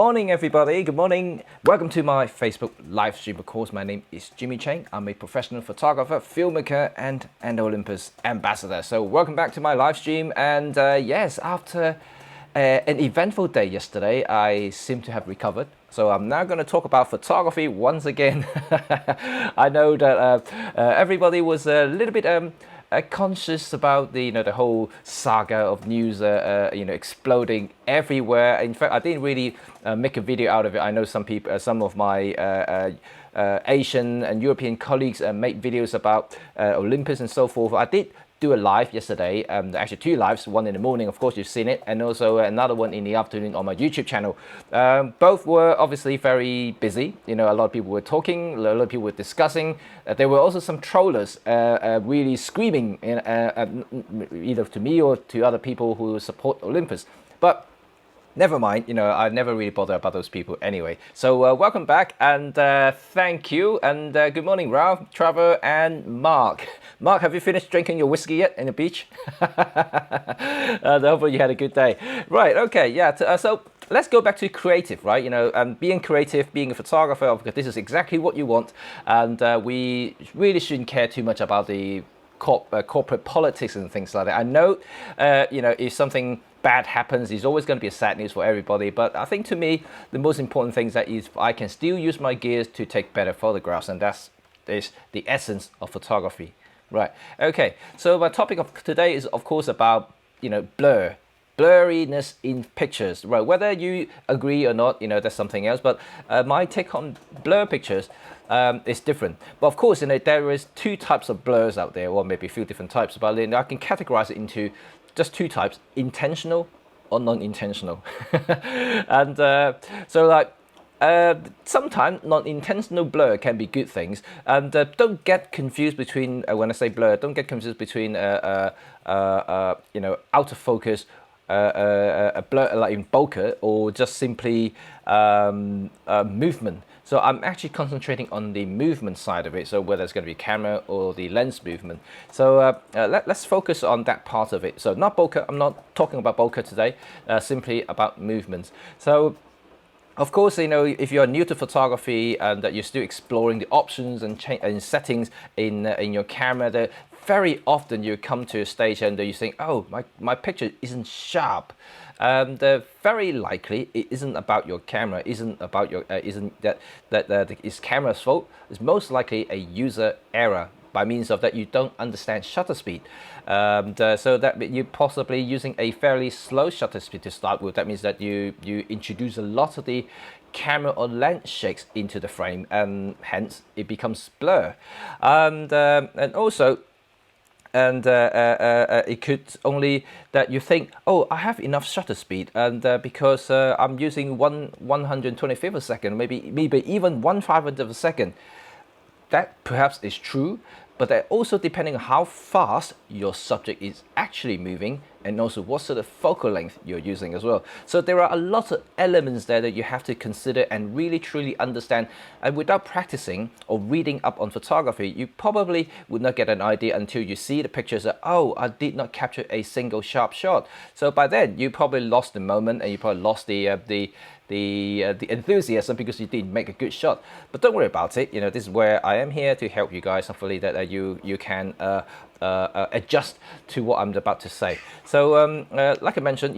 morning, everybody. Good morning. Welcome to my Facebook live stream. Of course, my name is Jimmy Cheng. I'm a professional photographer, filmmaker, and Olympus ambassador. So welcome back to my live stream. And yes, after an eventful day yesterday, I seem to have recovered. So I'm now going to talk about photography once again. I know that everybody was a little bit conscious about the the whole saga of news exploding everywhere. In fact, I didn't really make a video out of it. I know some people, some of my Asian and European colleagues made videos about Olympus and so forth. I did do a live yesterday, actually two lives, one in the morning, of course you've seen it, and also another one in the afternoon on my YouTube channel. Both were obviously very busy. A lot of people were talking, a lot of people were discussing. There were also some trollers really screaming either to me or to other people who support Olympus. But never mind, I never really bother about those people anyway. So welcome back, and thank you, and good morning, Ralph, Trevor, and Mark. Mark, have you finished drinking your whiskey yet in the beach? Hopefully you had a good day. Right, okay, yeah, so let's go back to creative, right? Being creative, being a photographer, because this is exactly what you want, and we really shouldn't care too much about the corporate politics and things like that. I know, if something bad happens, it's always going to be a sad news for everybody, but I think to me the most important thing is that I can still use my gears to take better photographs, and that is the essence of photography. Right, okay, so my topic of today is of course about blurriness in pictures. Right, whether you agree or not, that's something else, but my take on blur pictures is different. But of course, there is two types of blurs out there, or maybe a few different types, but I can categorize it into just two types: intentional or non-intentional. And so like sometimes non-intentional blur can be good things, and don't get confused between when I say blur, don't get confused between out of focus, a blur like in bokeh, or just simply movement. So I'm actually concentrating on the movement side of it, so whether it's going to be camera or the lens movement. So let's focus on that part of it. So not bokeh, I'm not talking about bokeh today, simply about movements. So of course, if you're new to photography and that you're still exploring the options and settings in your camera, that very often you come to a stage and you think, oh, my picture isn't sharp. Very likely it isn't about your camera, isn't it's camera's fault. It's most likely a user error, by means of that you don't understand shutter speed. So that you're possibly using a fairly slow shutter speed to start with. That means that you introduce a lot of the camera or lens shakes into the frame, and hence it becomes blur. And also, it could only that you think, oh, I have enough shutter speed, and because I'm using 1/125th of a second, maybe even 1/500th of a second. That perhaps is true, but that also depending on how fast your subject is actually moving, and also what sort of focal length you're using as well. So there are a lot of elements there that you have to consider and really truly understand. And without practicing or reading up on photography, you probably would not get an idea until you see the pictures that, oh, I did not capture a single sharp shot. So by then you probably lost the moment, and you probably lost the enthusiasm because you didn't make a good shot. But don't worry about it. This is where I am here to help you guys. Hopefully that you can adjust to what I'm about to say. So like I mentioned,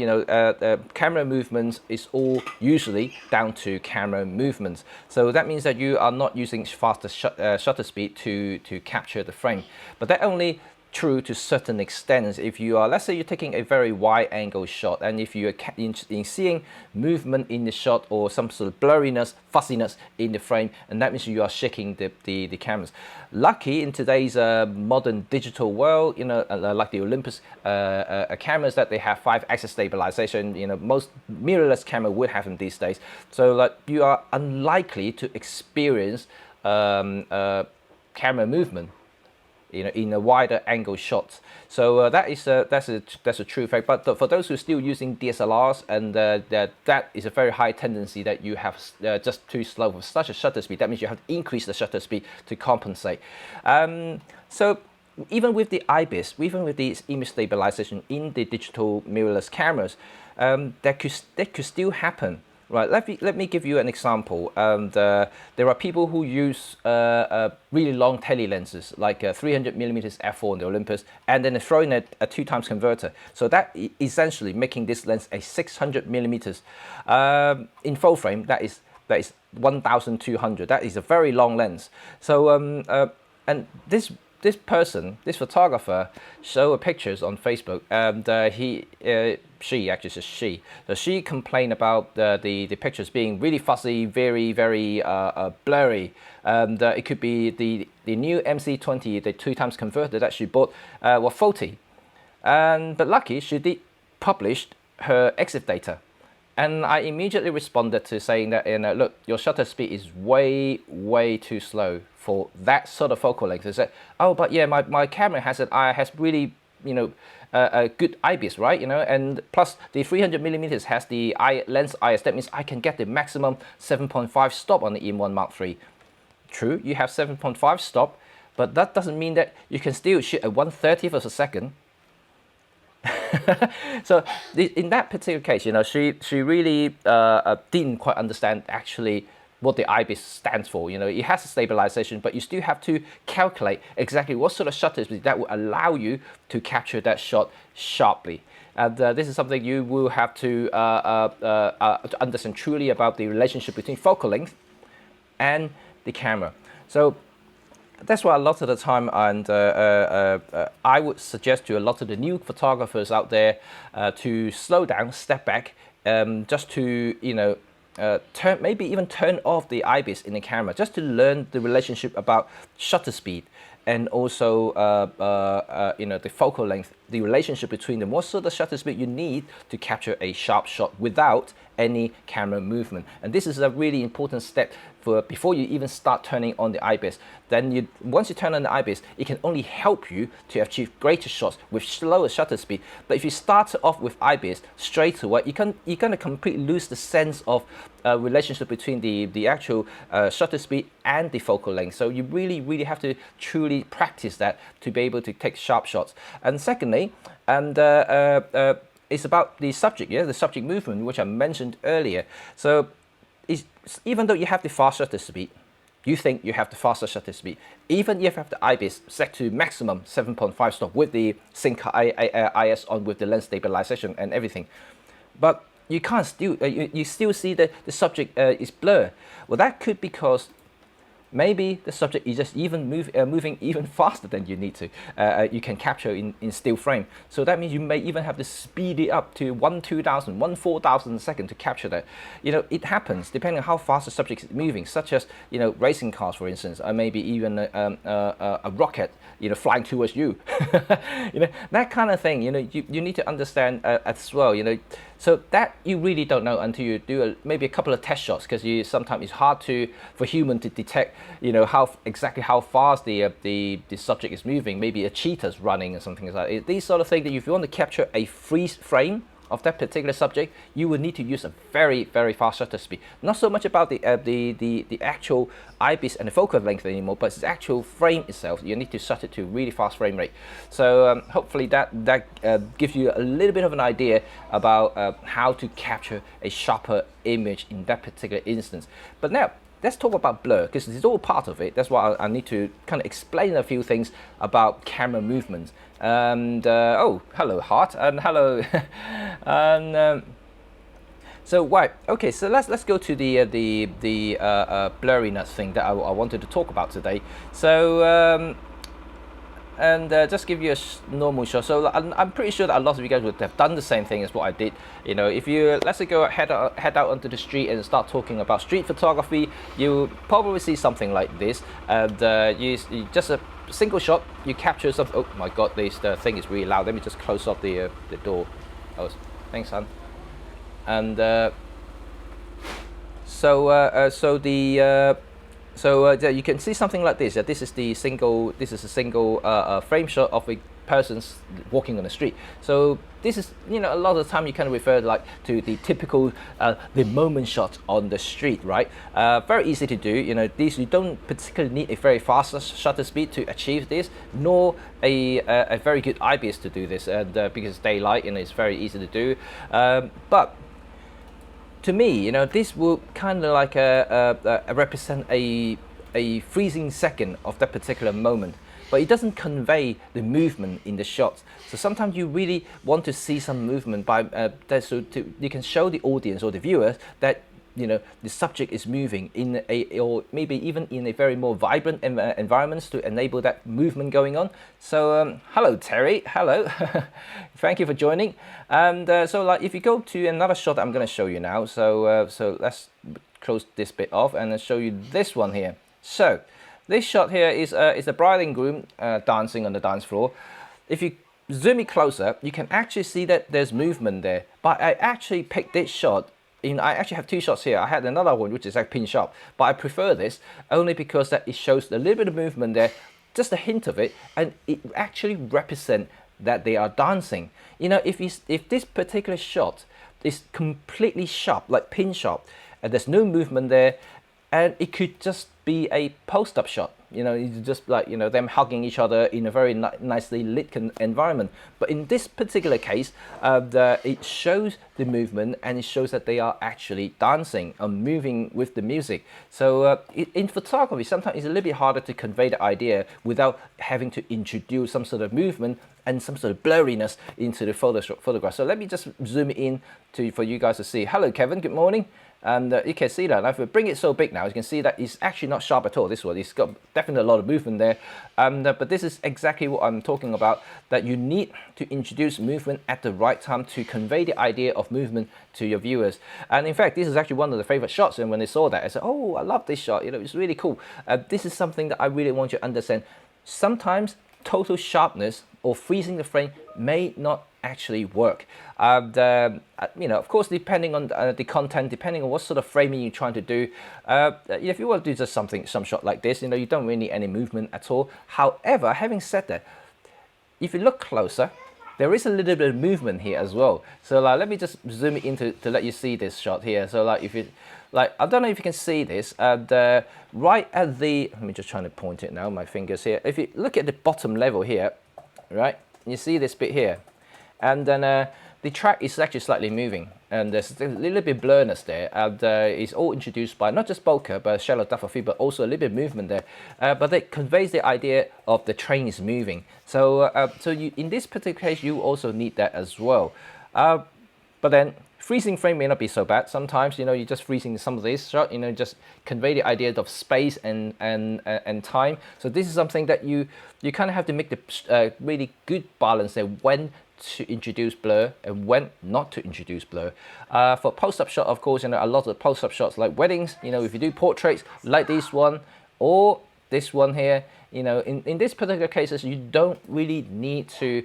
camera movements is all usually down to camera movements. So that means that you are not using faster shutter speed to capture the frame, but that only true to certain extents. If you are, let's say you're taking a very wide angle shot, and if you're in seeing movement in the shot or some sort of blurriness, fuzziness in the frame, and that means you are shaking the cameras. Lucky in today's modern digital world, like the Olympus cameras, that they have 5-axis stabilization. Most mirrorless camera would have them these days. So like you are unlikely to experience camera movement in a wider angle shot. So that's a true fact. But for those who are still using DSLRs, and that is a very high tendency that you have just too slow with such a shutter speed. That means you have to increase the shutter speed to compensate. So even with the IBIS, even with the image stabilization in the digital mirrorless cameras, that could still happen Right, let me give you an example. And there are people who use really long tele lenses, like 300 millimeters f4 on the Olympus, and then they throw in a 2x converter. So that essentially making this lens a 600 millimeters. In full frame, that is 1,200. That is a very long lens. So and this person, this photographer, showed pictures on Facebook, and she actually says she. So she complained about the pictures being really fuzzy, very blurry. It could be the new MC20, the 2x converter that she bought, was faulty. But lucky she did publish her exit data. And I immediately responded to saying that, look, your shutter speed is way too slow for that sort of focal length. They said, oh, but yeah, my camera has really, a good IBIS, right? And plus the 300 millimeters has the lens IS. That means I can get the maximum 7.5 stop on the EM1 Mark III. True, you have 7.5 stop, but that doesn't mean that you can still shoot at 1/30th of a second. So in that particular case, she really didn't quite understand actually what the IBIS stands for. It has a stabilization, but you still have to calculate exactly what sort of shutter speed that will allow you to capture that shot sharply. And this is something you will have to understand truly about the relationship between focal length and the camera. So that's why a lot of the time, and I would suggest to a lot of the new photographers out there to slow down, step back, just to maybe even turn off the IBIS in the camera, just to learn the relationship about shutter speed and also the focal length, the relationship between them. What sort of shutter speed you need to capture a sharp shot without any camera movement. And this is a really important step before you even start turning on the IBIS. Then once you turn on the IBIS, it can only help you to achieve greater shots with slower shutter speed. But if you start off with IBIS straight away, you're going to completely lose the sense of relationship between the actual shutter speed and the focal length. So you really have to truly practice that to be able to take sharp shots. And secondly, it's about the subject, the subject movement, which I mentioned earlier. So even though you have the fast shutter speed, you think you have the faster shutter speed, even if you have the IBIS set to maximum 7.5 stop with the sync IS on with the lens stabilization and everything, but you still see that the subject is blurred. Well, that could be because maybe the subject is just even moving even faster than you need to. You can capture in still frame. So that means you may even have to speed it up to 1/4,000 second to capture that. It happens depending on how fast the subject is moving, such as racing cars, for instance, or maybe even a rocket flying towards you. That kind of thing. You need to understand as well. So that you really don't know until you do maybe a couple of test shots, because sometimes it's hard for human to detect exactly how fast the subject is moving. Maybe a cheetah's running or something like that. These sort of things that if you want to capture a freeze frame of that particular subject, you will need to use a very fast shutter speed. Not so much about the actual IBIS and the focal length anymore, but it's the actual frame itself. You need to shut it to really fast frame rate. So hopefully that gives you a little bit of an idea about how to capture a sharper image in that particular instance. But now, let's talk about blur, because it's all part of it. That's why I need to kind of explain a few things about camera movements. And oh, hello Hart, and hello. And so right, okay, so let's go to the blurriness thing that I wanted to talk about today. So and just give you a normal shot. So I'm pretty sure that a lot of you guys would have done the same thing as what I did. If you let's say go head out onto the street and start talking about street photography, you probably see something like this. And you just a single shot, you capture something. Oh my God, this thing is really loud. Let me just close up the door. Oh, thanks, son. And you can see something like this. This is a single frame shot of a person walking on the street. So this is, a lot of the time you kind of refer to the typical the moment shot on the street, right? Very easy to do. These you don't particularly need a very fast shutter speed to achieve this, nor a very good IBIS to do this, and because it's daylight, it's very easy to do. But to me, you know, this will kind of like represent a freezing second of that particular moment, but it doesn't convey the movement in the shot. So sometimes you really want to see some movement by you can show the audience or the viewers that, you know, the subject is moving in or maybe even in a very more vibrant environments to enable that movement going on. So hello Terry, hello. Thank you for joining. And so like if you go to another shot that I'm going to show you now, so so let's close this bit off and then show you this one here. So this shot here is a bride and groom dancing on the dance floor. If you zoom it closer, you can actually see that there's movement there, but I actually picked this shot. I actually have two shots here. I had another one which is like pin shot, but I prefer this only because that it shows a little bit of movement there, just a hint of it, and it actually represents that they are dancing. You know, if this particular shot is completely sharp, like pin shot, and there's no movement there, and it could just be a post-up shot. You know, it's just like, you know, them hugging each other in a very nicely lit environment. But in this particular case, it shows the movement and it shows that they are actually dancing and moving with the music. So in photography, sometimes it's a little bit harder to convey the idea without having to introduce some sort of movement and some sort of blurriness into the photograph. So let me just zoom in for you guys to see. Hello, Kevin. Good morning. And you can see that if we bring it so big now, you can see that it's actually not sharp at all. This one, it's got definitely a lot of movement there. But this is exactly what I'm talking about, that you need to introduce movement at the right time to convey the idea of movement to your viewers. And in fact, this is actually one of the favorite shots. And when they saw that, I said, oh, I love this shot. You know, it's really cool. This is something that I really want you to understand. Sometimes total sharpness or freezing the frame may not actually work. You know, of course, depending on the content, depending on what sort of framing you're trying to do. If you want to do just some shot like this, you know, you don't really need any movement at all. However, having said that, if you look closer, there is a little bit of movement here as well. So let me just zoom it in to let you see this shot here. So like if you like, I don't know if you can see this, right at the, let me just try to point it now, my fingers here. If you look at the bottom level here, right, you see this bit here, and then the track is actually slightly moving, and there's a little bit blurriness there, and it's all introduced by not just bokeh, but shallow depth of field, but also a little bit of movement there. But it conveys the idea of the train is moving. So, so you, in this particular case, you also need that as well. But then freezing frame may not be so bad. Sometimes, you know, you're just freezing some of this shot, you know, just convey the idea of space and time. So this is something that you kind of have to make the really good balance there, when to introduce blur and when not to introduce blur. For post-up shot, of course, you know, a lot of post-up shots like weddings, you know, if you do portraits like this one or this one here, you know, in this particular cases, you don't really need to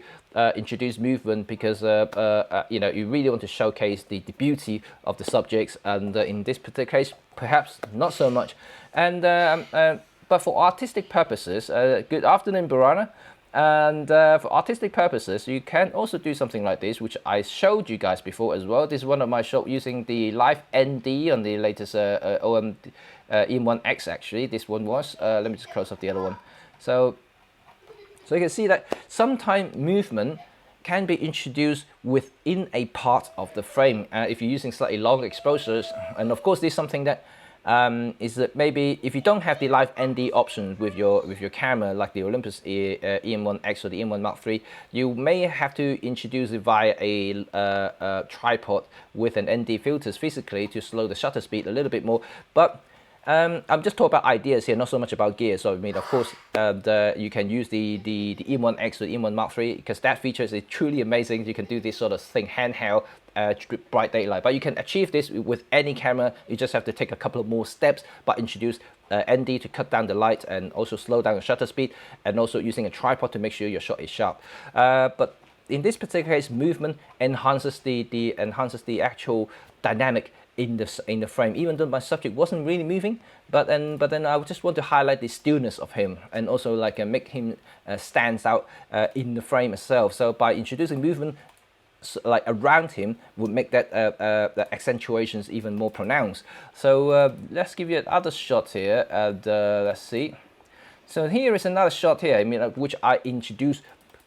introduce movement because, you know, you really want to showcase the beauty of the subjects. And in this particular case, perhaps not so much. And but for artistic purposes, good afternoon, Burana. And for artistic purposes, you can also do something like this, which I showed you guys before as well. This is one of my shots using the live ND on the latest EM1X actually. This one was. Let me just close up the other one. So you can see that sometimes movement can be introduced within a part of the frame if you're using slightly longer exposures. And of course, this is something that is that maybe if you don't have the live ND option with your camera, like the Olympus EM1X or the EM1 Mark III, you may have to introduce it via a tripod with an ND filters physically to slow the shutter speed a little bit more. But I'm just talking about ideas here, not so much about gear. So I mean, of course, you can use the EM1X or the EM1 Mark III because that feature is truly amazing. You can do this sort of thing handheld, bright daylight. But you can achieve this with any camera. You just have to take a couple of more steps, but introduce ND to cut down the light and also slow down the shutter speed, and also using a tripod to make sure your shot is sharp. But in this particular case, movement enhances the actual dynamic in the frame, even though my subject wasn't really moving, but then I just want to highlight the stillness of him and also like make him stands out in the frame itself. So by introducing movement like around him would make that the accentuations even more pronounced. So let's give you another shot here, and let's see. So here is another shot here, I mean, which I introduced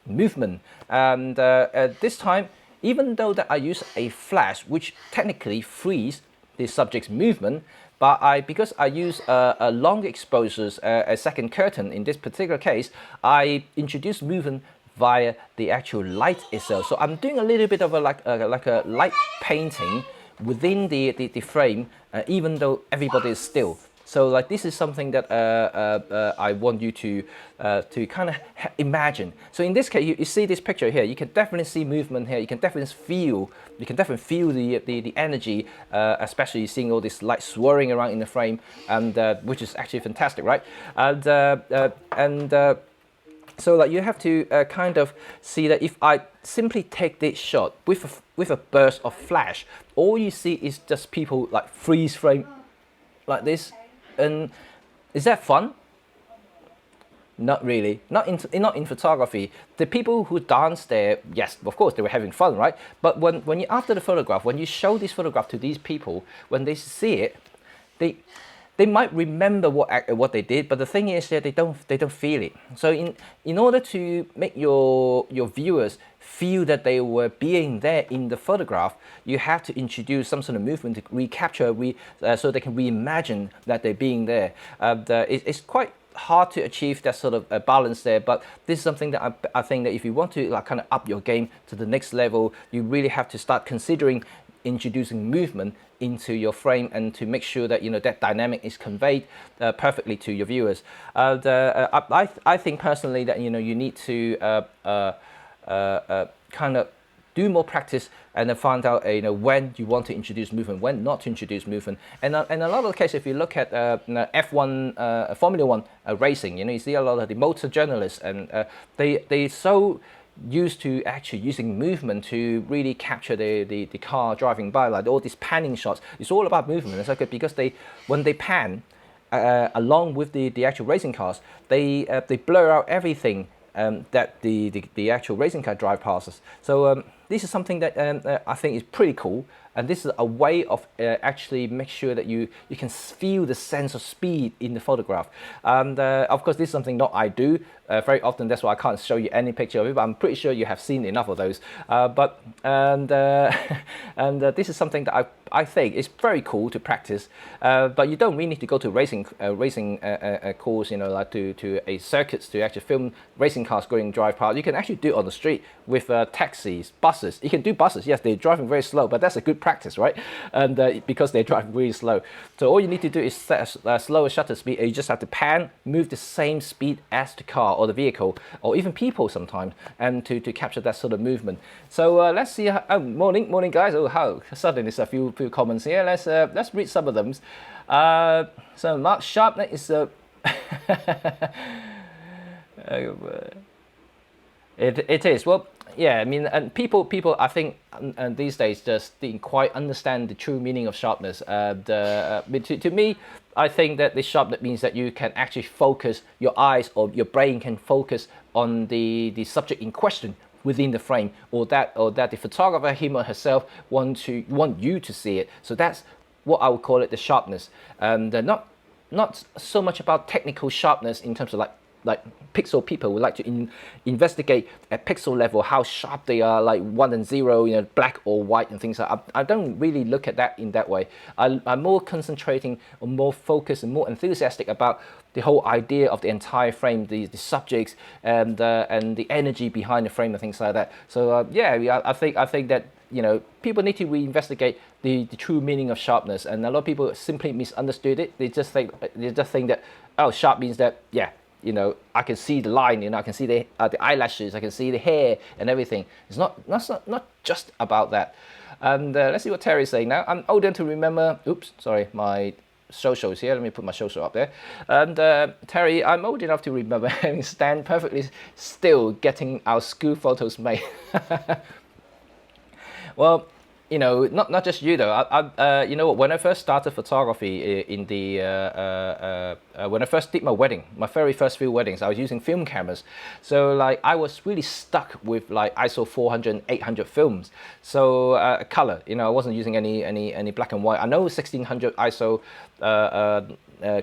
movement, and this time, even though that I use a flash, which technically freeze the subject's movement, but because I use a long exposures, a second curtain in this particular case, I introduce movement via the actual light itself. So I'm doing a little bit of a like a light painting within the frame, even though everybody is still. So like this is something that I want you to kind of imagine. So in this case, you see this picture here. You can definitely see movement here. You can definitely feel the energy, especially seeing all this light swirling around in the frame, and which is actually fantastic, right? So like you have to kind of see that if I simply take this shot with a burst of flash, all you see is just people like freeze frame like this. And is that fun? Not really. Not in photography. The people who danced there, yes, of course they were having fun, right? But when you after the photograph, when you show this photograph to these people, when they see it, they might remember what they did, but the thing is that they don't feel it. So in order to make your viewers feel that they were being there in the photograph, you have to introduce some sort of movement to recapture, so they can reimagine that they're being there. It's quite hard to achieve that sort of balance there, but this is something that I think that if you want to like kind of up your game to the next level, you really have to start considering introducing movement into your frame, and to make sure that that dynamic is conveyed perfectly to your viewers. I think personally that you need to kind of do more practice and then find out when you want to introduce movement, when not to introduce movement. And a lot of the cases, if you look at F1 Formula 1 racing, you see a lot of the motor journalists, and they so used to actually using movement to really capture the car driving by, like all these panning shots. It's all about movement. It's like because when they pan along with the actual racing cars, they blur out everything that the actual racing car drive passes. So this is something that I think is pretty cool, and this is a way of actually make sure that you can feel the sense of speed in the photograph. And of course, this is something not I do very often. That's why I can't show you any picture of it, but I'm pretty sure you have seen enough of those. This is something that I think is very cool to practice, but you don't really need to go to racing course, like to a circuits to actually film racing cars going drive past. You can actually do it on the street with taxis, buses. You can do buses. Yes, they're driving very slow, but that's a good practice, right? And because they drive really slow, so all you need to do is set a slower shutter speed, and you just have to pan, move the same speed as the car or the vehicle, or even people sometimes, and to capture that sort of movement. So let's see. Morning guys. Oh, how suddenly there's a few comments here. Let's read some of them. So Mark Sharpness is it is. Well, yeah, I mean, and people I think these days just didn't quite understand the true meaning of sharpness. To me, I think that the sharpness means that you can actually focus your eyes, or your brain can focus on the subject in question within the frame, or that the photographer, him or herself, want you to see it. So that's what I would call it, the sharpness. And not so much about technical sharpness in terms of like pixel people would like to investigate at pixel level how sharp they are, like 1 and 0, black or white and things like that. I don't really look at that in that way. I'm more concentrating on more focused and more enthusiastic about the whole idea of the entire frame, the subjects, and the energy behind the frame and things like that. So yeah, I think that people need to reinvestigate the true meaning of sharpness, and a lot of people simply misunderstood it. They just think that, oh, sharp means that, yeah, I can see the line, I can see the eyelashes, I can see the hair and everything. It's not just about that. And let's see what Terry's saying now. I'm old enough to remember. Oops, sorry, my socials here. Let me put my social up there. And Terry, I'm old enough to remember having stand perfectly still, getting our school photos made. Well, not just you though. When I first started photography when I first did my wedding, my very first few weddings, I was using film cameras. So like I was really stuck with like ISO 400 and 800 films. So color, I wasn't using any black and white. I know 1600 ISO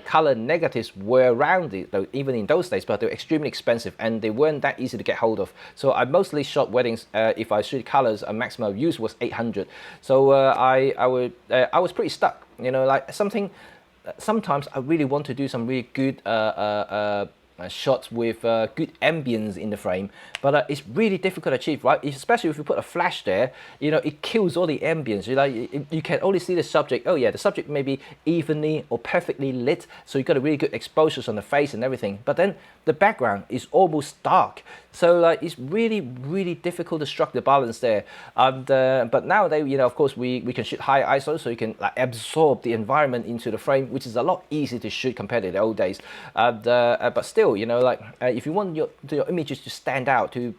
color negatives were around even in those days, but they were extremely expensive and they weren't that easy to get hold of. So I mostly shot weddings. If I shoot colors, a maximum I've used was 800. So I was pretty stuck. You know, like sometimes I really want to do some really good shots with good ambience in the frame, but it's really difficult to achieve, right? Especially if you put a flash there, you know, it kills all the ambience. You can only see the subject. Oh yeah, the subject may be evenly or perfectly lit, so you got a really good exposures on the face and everything, but then the background is almost dark, so like it's really difficult to strike the balance there. But nowadays, you know, of course we can shoot high ISO, so you can like absorb the environment into the frame, which is a lot easier to shoot compared to the old days. But still, you know, like if you want your images to stand out, to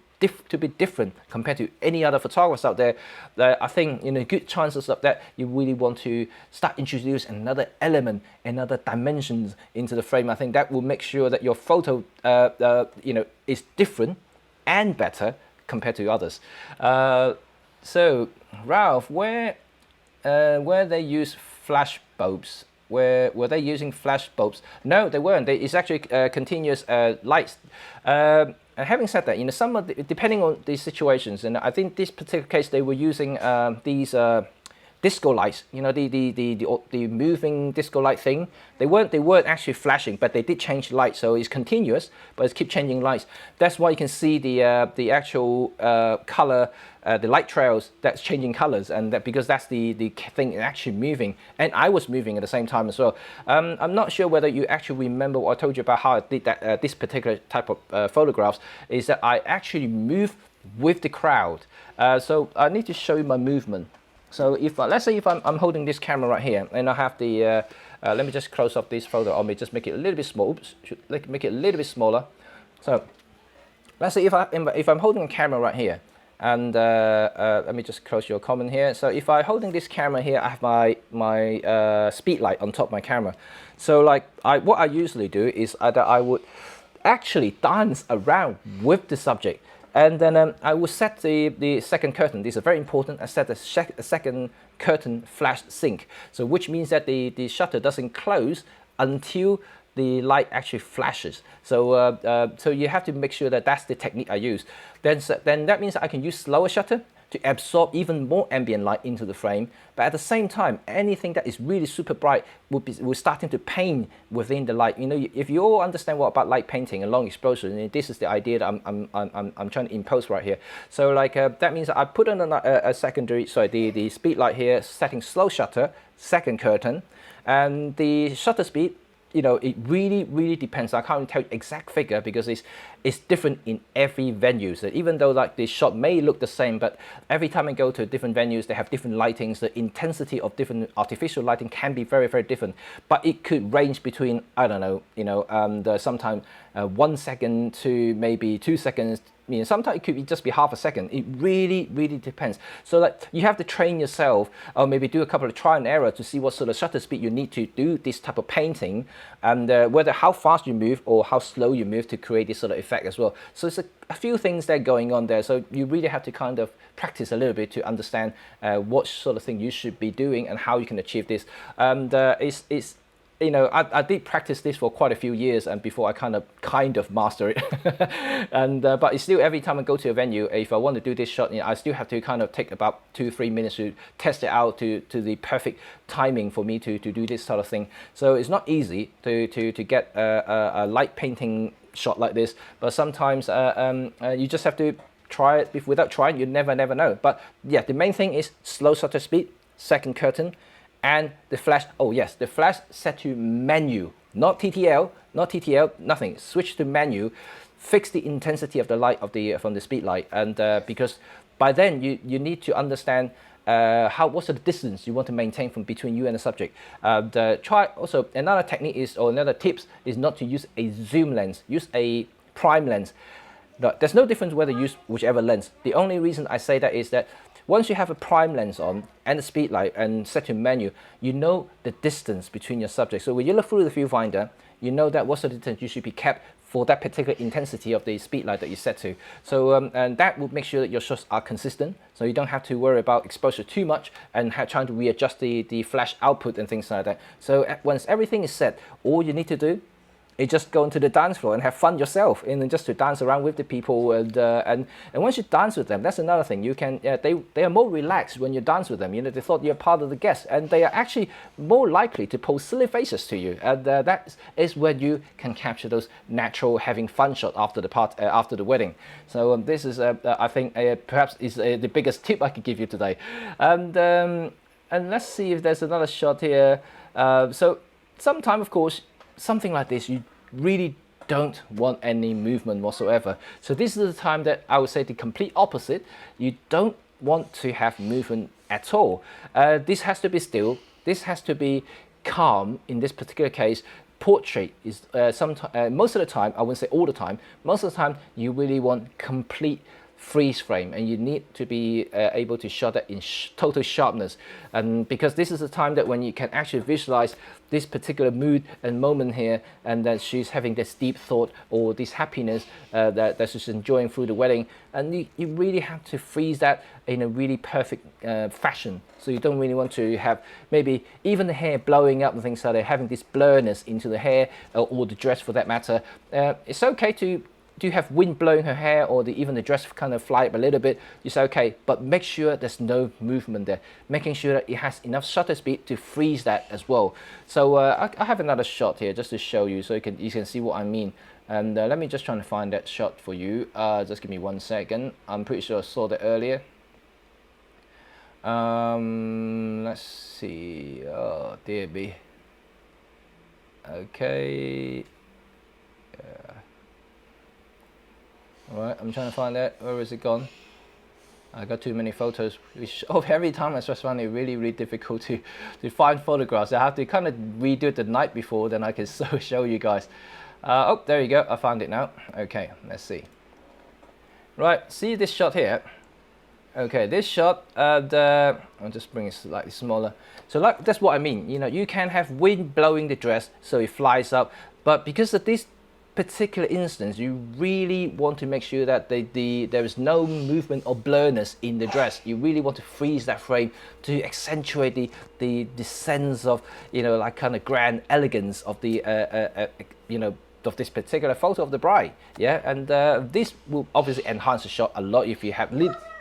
be different compared to any other photographers out there, I think, you know, good chances of that you really want to start introduce another element, another dimensions into the frame. I think that will make sure that your photo, you know, is different and better compared to others. So Ralph, where they use flash bulbs? Were they using flash bulbs? No, they weren't. It's actually continuous lights. Having said that, you know, some of depending on the situations, and I think this particular case they were using these disco lights. You know, the moving disco light thing. They weren't actually flashing, but they did change light, so it's continuous, but it's keep changing lights. That's why you can see the actual color. The light trails that's changing colors, and that because that's the thing actually moving, and I was moving at the same time as well. I'm not sure whether you actually remember what I told you about how I did that. This particular type of photographs is that I actually move with the crowd. So I need to show you my movement. So if let's say if I'm holding this camera right here, and I have the let me just close up this photo, or just make it a little bit small. Oops, make it a little bit smaller. So let's say if I'm holding a camera right here. And let me just close your comment here. So if I'm holding this camera here, I have my speed light on top of my camera. So like what I usually do is that I would actually dance around with the subject, and then I will set the second curtain. This is very important. I set a second curtain flash sync. So which means that the shutter doesn't close until the light actually flashes. So so you have to make sure that that's the technique I use. Then that means that I can use slower shutter to absorb even more ambient light into the frame. But at the same time, anything that is really super bright will starting to paint within the light. You know, if you all understand what about light painting and long exposure, and this is the idea that I'm trying to impose right here. So like that means that I put on a secondary, sorry, the speed light here, setting slow shutter, second curtain, and the shutter speed. You know, it really depends. I can't tell you exact figure because it's different in every venue. So even though like the shot may look the same, but every time I go to different venues, they have different lightings. The intensity of different artificial lighting can be very different. But it could range between, I don't know, you know, sometimes 1 second to maybe 2 seconds. I mean, sometimes it could just be half a second. It really depends. So like you have to train yourself, or maybe do a couple of trial and error to see what sort of shutter speed you need to do this type of painting, and whether how fast you move or how slow you move to create this sort of effect as well. So it's a few things that are going on there. So you really have to kind of practice a little bit to understand what sort of thing you should be doing and how you can achieve this. And it's you know, I did practice this for quite a few years, and before I kind of master it. And but it's still, every time I go to a venue, if I want to do this shot, you know, I still have to kind of take about 2-3 minutes to test it out to the perfect timing for me to do this sort of thing. So it's not easy to get a light painting shot like this, but sometimes you just have to try it. Without trying, you never know. But yeah, the main thing is slow shutter speed, second curtain, and the flash. Oh yes, the flash set to menu, not TTL, nothing. Switch to menu, fix the intensity of the light from the speed light, and because by then you need to understand what's the distance you want to maintain from between you and the subject. Try also another technique is, or another tips is, not to use a zoom lens. Use a prime lens. No, there's no difference whether you use whichever lens. The only reason I say that is that once you have a prime lens on and the speed light and set to menu, you know the distance between your subjects. So when you look through the viewfinder, you know that what's the distance you should be kept for that particular intensity of the speed light that you set to. So and that will make sure that your shots are consistent, so you don't have to worry about exposure too much and trying to readjust the flash output and things like that. So once everything is set, all you need to do is just go into the dance floor and have fun yourself, and then just to dance around with the people, and once you dance with them, that's another thing. You can they are more relaxed when you dance with them. You know, they thought you're part of the guest, and they are actually more likely to post silly faces to you, and that is when you can capture those natural having fun shot after the after the wedding. So this is I think perhaps is the biggest tip I could give you today, and let's see if there's another shot here. So sometime, of course, something like this, you really don't want any movement whatsoever. So this is the time that I would say the complete opposite. You don't want to have movement at all. This has to be still. This has to be calm. In this particular case, portrait is most of the time, I wouldn't say all the time, most of the time you really want complete freeze frame, and you need to be able to shot that in total sharpness, and because this is the time that when you can actually visualize this particular mood and moment here, and that she's having this deep thought or this happiness that she's enjoying through the wedding, and you really have to freeze that in a really perfect fashion. So you don't really want to have maybe even the hair blowing up and things like that, having this blurriness into the hair or the dress for that matter. It's okay to have wind blowing her hair, or even the dress kind of fly up a little bit. You say okay, but make sure there's no movement there, making sure that it has enough shutter speed to freeze that as well. So I have another shot here just to show you, so you can see what I mean. And let me just try to find that shot for you. Just give me 1 second. I'm pretty sure I saw that earlier. Let's see. Oh dear me. Okay. Alright, I'm trying to find that. Where is it gone? I got too many photos, which every time I just find it really difficult to find photographs. I have to kind of redo it the night before, then I can show you guys. Oh, there you go, I found it now. Okay, let's see. Right, see this shot here? Okay, this shot, I'll just bring it slightly smaller. So like, that's what I mean. You know, you can have wind blowing the dress so it flies up, but because of this particular instance, you really want to make sure that there is no movement or blurriness in the dress. You really want to freeze that frame to accentuate the sense of, you know, like kind of grand elegance of the you know, of this particular photo of the bride. Yeah, and this will obviously enhance the shot a lot if you have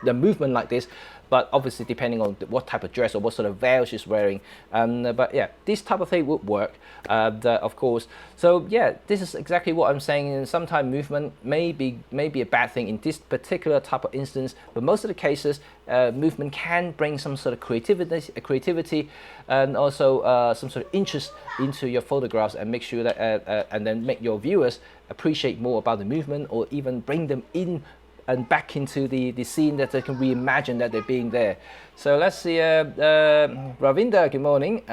the movement like this, but obviously depending on what type of dress or what sort of veil she's wearing. But yeah, this type of thing would work, of course. So yeah, this is exactly what I'm saying. And sometimes movement may be a bad thing in this particular type of instance, but most of the cases, movement can bring some sort of creativity, and also some sort of interest into your photographs, and make sure that and then make your viewers appreciate more about the movement, or even bring them in and back into the scene, that they can reimagine that they're being there. So let's see, Ravinda, good morning.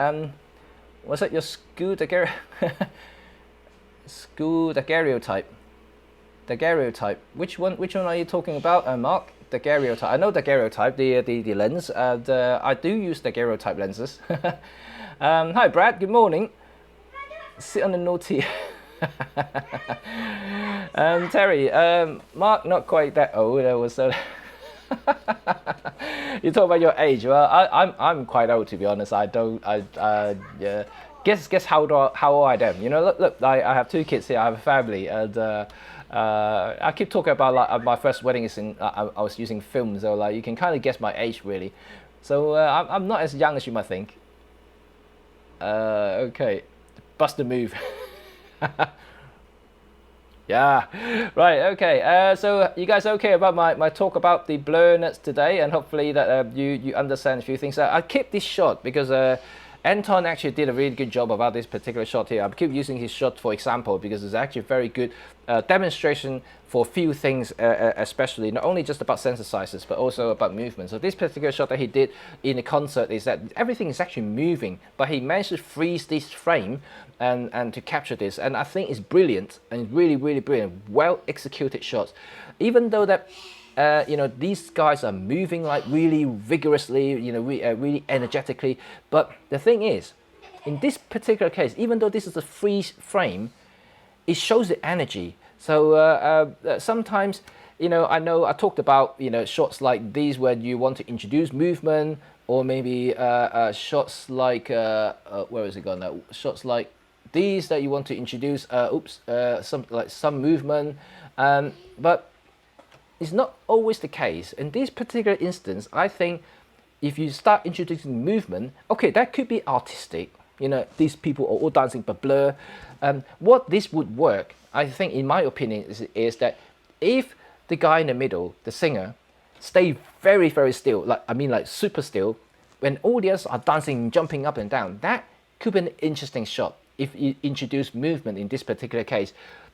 Was that your daguerreotype? Daguerreotype. Which one are you talking about, Mark? Daguerreotype. I know daguerreotype, the lens. I do use daguerreotype lenses. Hi, Brad. Good morning. Sit on the naughty. Terry, Mark, not quite that old. I was you talk about your age. Well, I'm quite old, to be honest. Yeah. Guess how old I am. You know, look, I have 2 kids here. I have a family, and I keep talking about like my first wedding is in. I was using film, so like you can kind of guess my age really. So I'm not as young as you might think. Okay, bust the move. Yeah, right, okay. So you guys okay about my talk about the blurriness today, and hopefully that you understand a few things. I keep this shot because Anton actually did a really good job about this particular shot here. I keep using his shot for example because it's actually a very good demonstration for a few things, especially not only just about sensor sizes but also about movement. So this particular shot that he did in the concert is that everything is actually moving, but he managed to freeze this frame and to capture this, and I think it's brilliant, and really brilliant, well executed shots. Even though that you know, these guys are moving like really vigorously, you know, really energetically. But the thing is, in this particular case, even though this is a freeze frame, it shows the energy. So sometimes, I know I talked about, shots like these where you want to introduce movement, or maybe shots like, where is it gone now? Shots like these that you want to introduce, some movement, but it's not always the case. In this particular instance, I think if you start introducing movement, okay, that could be artistic. These people are all dancing but blur. What this would work, I think, in my opinion, is that if the guy in the middle, the singer, stay very, very still, like super still, when all the others are dancing, jumping up and down, that could be an interesting shot if you introduce movement in this particular case.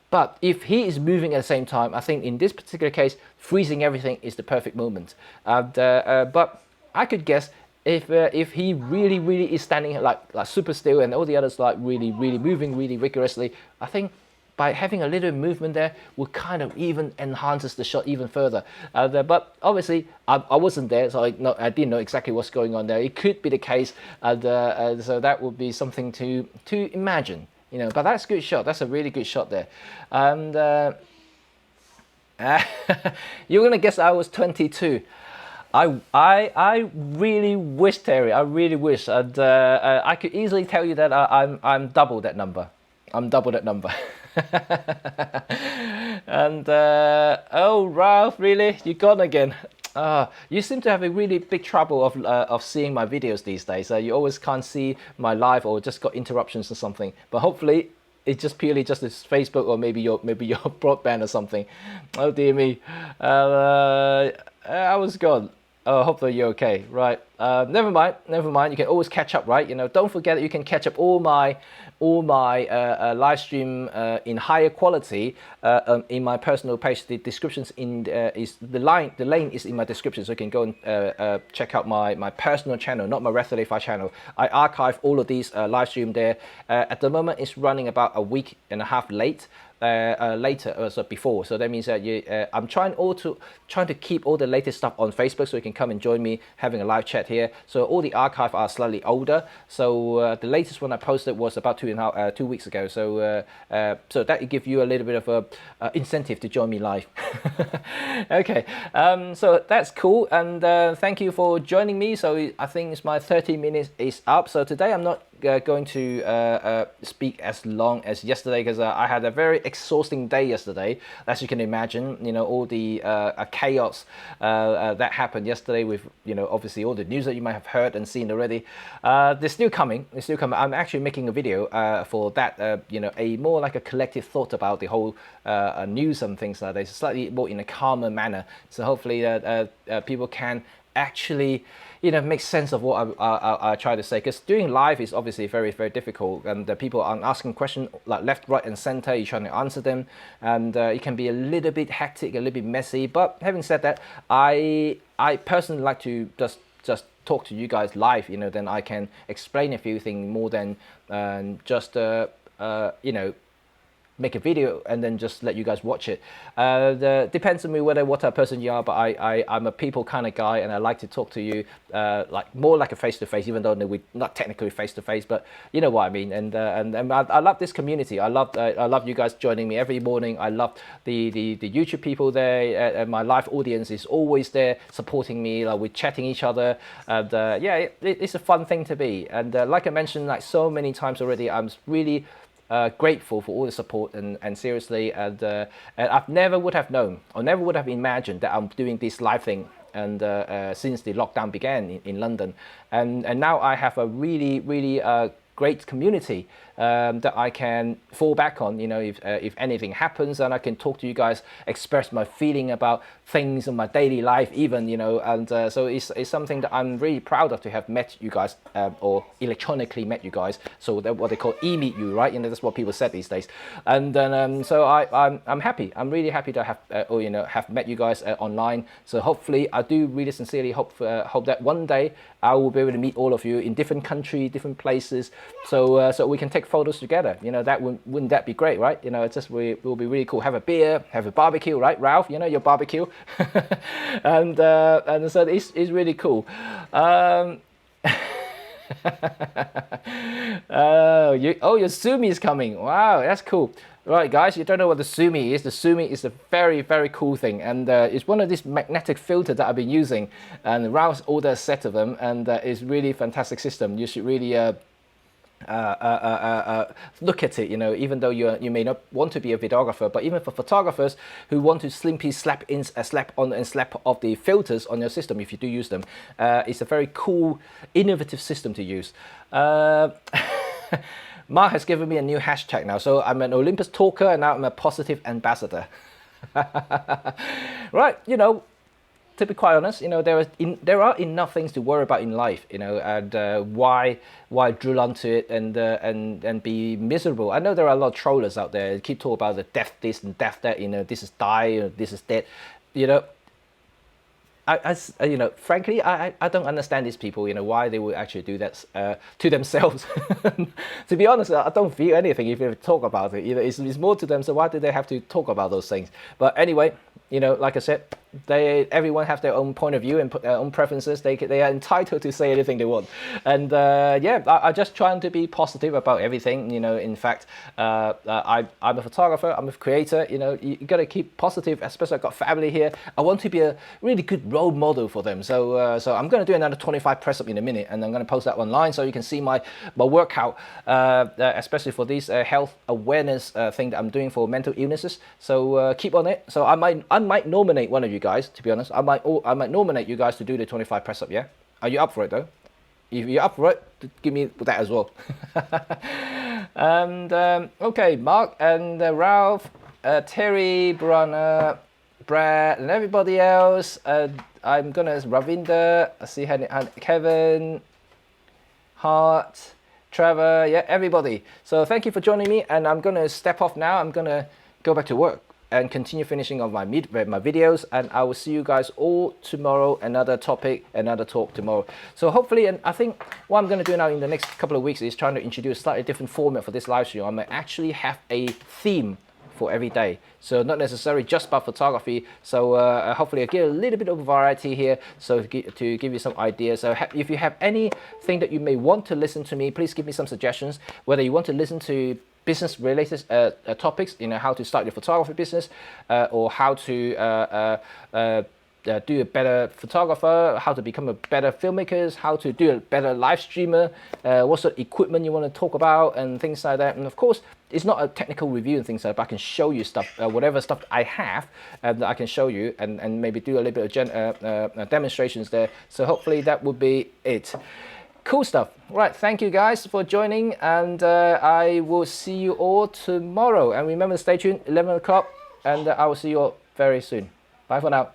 But if he is moving at the same time, I think in this particular case, freezing everything is the perfect moment. But I could guess if he really, really is standing like super still, and all the others like really, really moving really vigorously, I think by having a little movement there will kind of even enhances the shot even further. But obviously I wasn't there, so I didn't know exactly what's going on there. It could be the case, so that would be something to imagine. But that's a good shot. That's a really good shot there. And you're gonna guess I was 22. I really wish, Terry. I really wish. And I could easily tell you that I'm double that number. I'm double that number. And oh, Ralph, really? You gone again? You seem to have a really big trouble of seeing my videos these days. You always can't see my live, or just got interruptions or something. But hopefully it's just purely just this Facebook, or maybe your broadband or something. Oh dear me. I was gone. Oh, hopefully you're okay. Right. Never mind. You can always catch up, right? Don't forget that you can catch up all my live stream in higher quality in my personal page. The descriptions the link is in my description, so you can go and check out my personal channel, not my Retro Fi channel. I archive all of these live stream there. At the moment, it's running about a week and a half late. Later, so before, so that means that I'm trying to keep all the latest stuff on Facebook, so you can come and join me having a live chat here. So all the archive are slightly older. So the latest one I posted was about 2 weeks ago. So so that will give you a little bit of a incentive to join me live. Okay, so that's cool, and thank you for joining me. So I think it's my 30 minutes is up. So today I'm not going to speak as long as yesterday, because I had a very exhausting day yesterday, as you can imagine. All the chaos that happened yesterday with obviously all the news that you might have heard and seen already. They're still coming. I'm actually making a video for that. A more like a collective thought about the whole news and things like that, slightly more in a calmer manner. So hopefully people can actually make sense of what I try to say, because doing live is obviously very, very difficult, and people are asking questions like left, right and center. You're trying to answer them, and it can be a little bit hectic, a little bit messy. But having said that, I personally like to just talk to you guys live, then I can explain a few things more than just make a video and then just let you guys watch it. Depends on me what type of person you are, but I'm a people kind of guy, and I like to talk to you like more like a face-to-face, even though we're not technically face-to-face, but you know what I mean. And I love this community. I love you guys joining me every morning. I love the YouTube people there, and my live audience is always there supporting me. Like, we're chatting each other, and yeah, it's a fun thing to be. And like I mentioned like so many times already, I'm really grateful for all the support, and seriously, and I've never would have known, or never would have imagined that I'm doing this live thing, and since the lockdown began in London, and now I have a really great community that I can fall back on, if anything happens, and I can talk to you guys, express my feeling about things in my daily life even, and so it's something that I'm really proud of, to have met you guys, or electronically met you guys, so that what they call e-meet you, right? That's what people said these days. And then so I'm happy. I'm really happy to have have met you guys online. So hopefully, I do really sincerely hope that one day I will be able to meet all of you in different countries, different places, so we can take photos together. That wouldn't that be great, right? It's just will be really cool. Have a beer, have a barbecue, right, Ralph? Your barbecue, and so it's really cool. Your Sumi is coming. Wow, that's cool. Right, guys, you don't know what the Sumi is. The Sumi is a very, very cool thing, and it's one of these magnetic filters that I've been using, and Ralph's ordered a set of them, and it's really fantastic system. You should really look at it, you know, even though you may not want to be a videographer, but even for photographers who want to simply slap on and slap off the filters on your system, if you do use them, it's a very cool, innovative system to use. Mark has given me a new hashtag now, so I'm an Olympus talker and now I'm a positive ambassador. Right, you know, to be quite honest, you know, there are enough things to worry about in life, you know, and why drill onto it and be miserable. I know there are a lot of trollers out there who keep talking about the death this and death that, you know, this is die, this is dead, you know. You know, frankly, I don't understand these people, you know, why they would actually do that to themselves. To be honest, I don't feel anything if they talk about it. You know, it's more to them, so why do they have to talk about those things? But anyway, you know, like I said, everyone have their own point of view and their own preferences. They are entitled to say anything they want. And yeah, I just trying to be positive about everything. You know, in fact, I'm a photographer, I'm a creator. You know, you got to keep positive, especially I've got family here. I want to be a really good role model for them. So so I'm going to do another 25 press up in a minute, and I'm going to post that online so you can see my workout, especially for these health awareness thing that I'm doing for mental illnesses. So keep on it. So I might nominate one of you guys, to be honest. I might nominate you guys to do the 25 press up. Yeah, are you up for it though? If you're up for it, give me that as well. And okay, Mark and Ralph, Terry, Brana, Brad, and everybody else. I'm gonna Ravinder. I see Kevin, Hart, Trevor. Yeah, everybody. So thank you for joining me, and I'm gonna step off now. I'm gonna go back to work and continue finishing off my videos, and I will see you guys all tomorrow. Another topic, another talk tomorrow. So hopefully, and I think what I'm going to do now in the next couple of weeks is trying to introduce a slightly different format for this live stream. I might actually have a theme for every day, so not necessarily just about photography. So hopefully I get a little bit of variety here, so to give you some ideas. So if you have anything that you may want to listen to me, please give me some suggestions, whether you want to listen to business related topics, you know, how to start your photography business, or how to do a better photographer, how to become a better filmmaker, how to do a better live streamer, what sort of equipment you want to talk about, and things like that. And of course, it's not a technical review and things like that, but I can show you stuff, whatever stuff I have, that I can show you, and maybe do a little bit of demonstrations there. So hopefully that would be it. Cool stuff. Right, thank you guys for joining, and I will see you all tomorrow. And remember to stay tuned, 11 o'clock, and I will see you all very soon. Bye for now.